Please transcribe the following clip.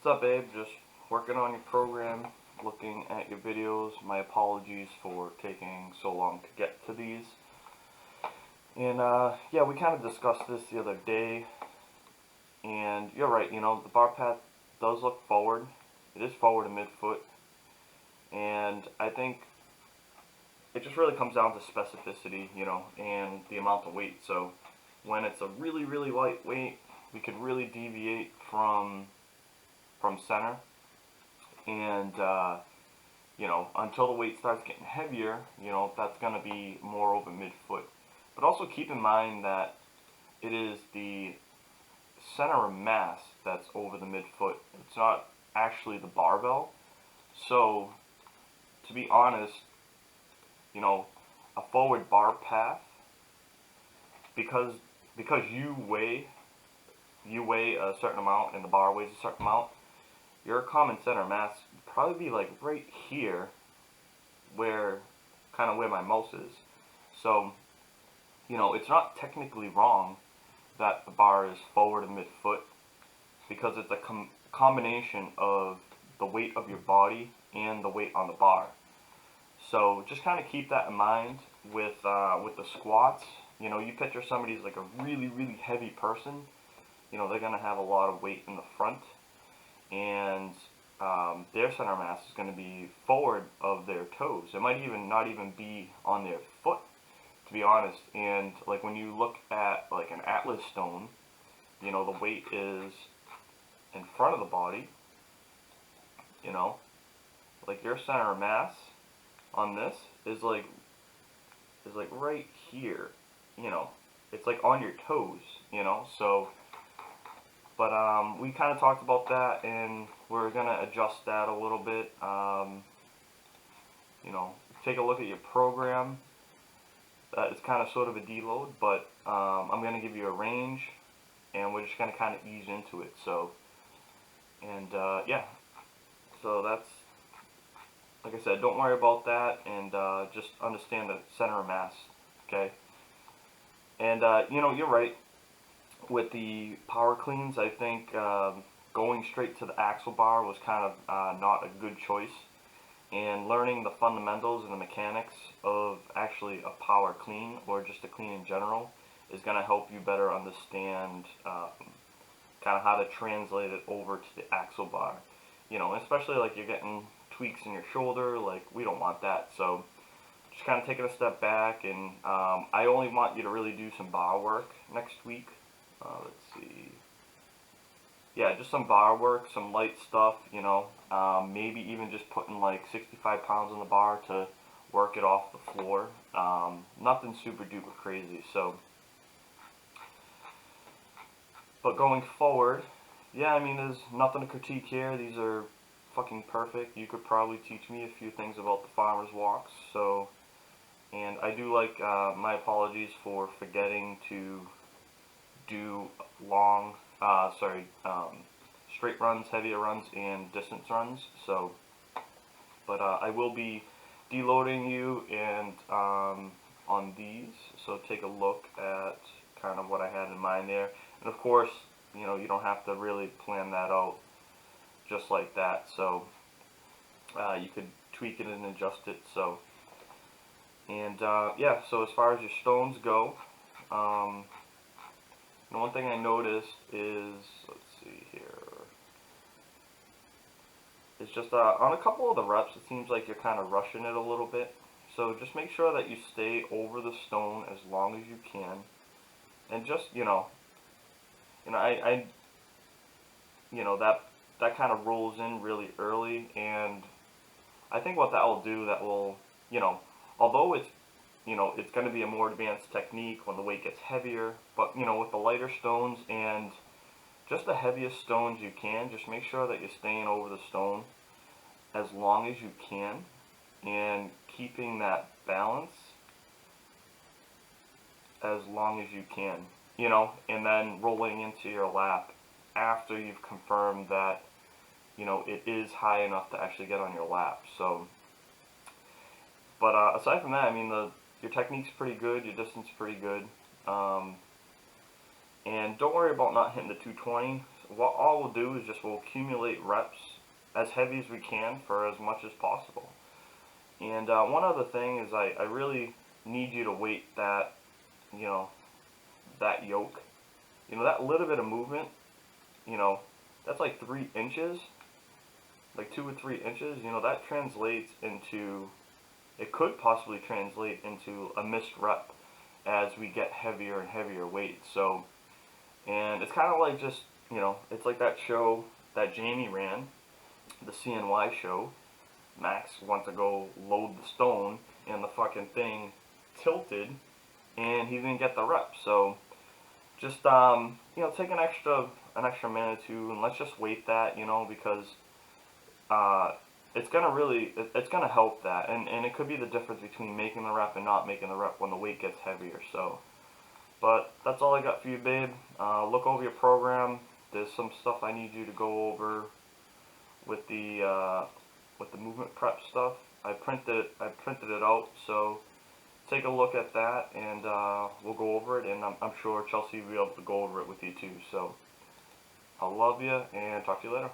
What's up, Abe? Just working on your program, looking at your videos. My apologies for taking so long to get to these. And yeah, we kind of discussed this the other day. And you're right, the bar path does look forward. It is forward to midfoot. And I think it just really comes down to specificity, and the amount of weight. So when it's a really, really light weight, we could really deviate from center. And until the weight starts getting heavier, that's going to be more over midfoot. But also keep in mind that it is the center of mass that's over the midfoot. It's not actually the barbell. So, to be honest, a forward bar path, because you weigh a certain amount and the bar weighs a certain amount, your common center of mass would probably be like right here, where my mouse is. So, it's not technically wrong that the bar is forward of midfoot, because it's a combination of the weight of your body and the weight on the bar. So just kind of keep that in mind with the squats. You picture somebody's like a really, really heavy person. They're going to have a lot of weight in the front, and their center mass is going to be forward of their toes. It might even not even be on their foot, to be honest. And like when you look at like an atlas stone, the weight is in front of the body. Like your center of mass on this is like right here. It's like on your toes. So. But we kind of talked about that, and we're gonna adjust that a little bit. Take a look at your program. It's kind of sort of a deload, but I'm gonna give you a range, and we're just gonna kind of ease into it. So, and yeah, so that's, like I said, don't worry about that, and just understand the center of mass, okay? And you're right. With the power cleans, I think going straight to the axle bar was kind of not a good choice. And learning the fundamentals and the mechanics of actually a power clean, or just a clean in general, is going to help you better understand kind of how to translate it over to the axle bar. Especially like you're getting tweaks in your shoulder, like we don't want that. So just kind of taking a step back, and I only want you to really do some bar work next week. Let's see. Yeah, just some bar work, some light stuff, maybe even just putting like 65 pounds on the bar to work it off the floor. Nothing super duper crazy. So, but going forward, yeah, I mean, there's nothing to critique here. These are fucking perfect. You could probably teach me a few things about the farmer's walks. So, and I do like, my apologies for forgetting to do long, straight runs, heavier runs, and distance runs. So, but I will be deloading you and on these. So take a look at kind of what I had in mind there. And of course, you don't have to really plan that out just like that. So you could tweak it and adjust it. So, and yeah. So as far as your stones go. One thing I noticed is, let's see here, it's just on a couple of the reps, it seems like you're kind of rushing it a little bit. So just make sure that you stay over the stone as long as you can, and just I that kind of rolls in really early, and I think what that will do, that will, although it's going to be a more advanced technique when the weight gets heavier, but with the lighter stones and just the heaviest stones you can, just make sure that you're staying over the stone as long as you can, and keeping that balance as long as you can, and then rolling into your lap after you've confirmed that, it is high enough to actually get on your lap. So, but aside from that, I mean, your technique's pretty good, your distance is pretty good, and don't worry about not hitting the 220. what all we'll do is just we'll accumulate reps as heavy as we can for as much as possible. And one other thing is I really need you to weight that, you know, that yoke. You know, that little bit of movement, you know, that's like 3 inches, like 2 or 3 inches, you know, that translates into, it could possibly translate into a missed rep as we get heavier and heavier weights. So, and it's kind of like just, you know, it's like that show that Jamie ran, the CNY show. Max went to go load the stone, and the fucking thing tilted, and he didn't get the rep. So, just you know, take an extra minute or two, and let's just weight that, you know, because it's gonna really, it's gonna help that, and it could be the difference between making the rep and not making the rep when the weight gets heavier. So, but that's all I got for you, babe. Look over your program. There's some stuff I need you to go over with the movement prep stuff. I printed it out, so take a look at that, and we'll go over it, and I'm sure Chelsea will be able to go over it with you too. So I love you, and talk to you later.